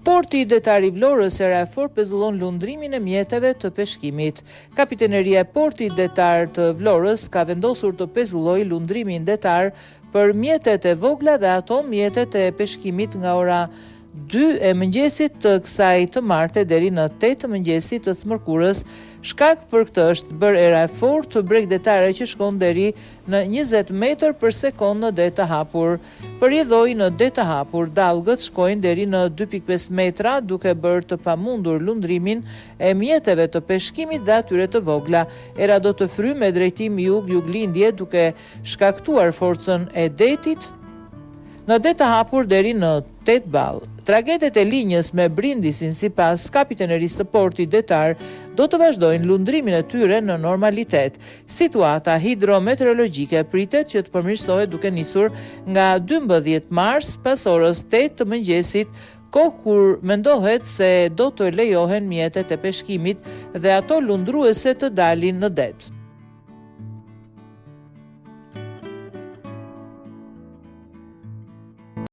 Porti detar i Vlorës Erafor pezullon lundrimin e mjeteve të peshkimit. Kapiteneria e portit detar të Vlorës ka vendosur të pezullojë lundrimin detar për mjetet e vogla dhe ato mjetet e peshkimit nga ora 2 e mëngjesit të kësaj të marte deri në 8 të mëngjesit të smërkurës. Shkak për këtë është bërë Erafor të breg detare që shkon deri në 20 metër për sekond në det të hapur. Përjedhoi në det të hapur, dallgët shkojnë deri në 2.5 metra duke bërë të pamundur lundrimin e mjeteve të peshkimit dhe atyre të vogla. Era do të fryjë me drejtim jug-juglindje duke shkaktuar forcën e detit në det të hapur deri në 8 ball. Tragedet e linjës me Brindisin sipas kapitenerisë së portit detar do të vazhdojnë lundrimin e tyre në normalitet. Situata hidrometeorologjike pritet që të përmirësohet duke nisur nga 12 mars pas orës 8 të mëngjesit, kohë kur mendohet se do të lejohen mjetet e peshkimit dhe ato lundruese të dalin në det.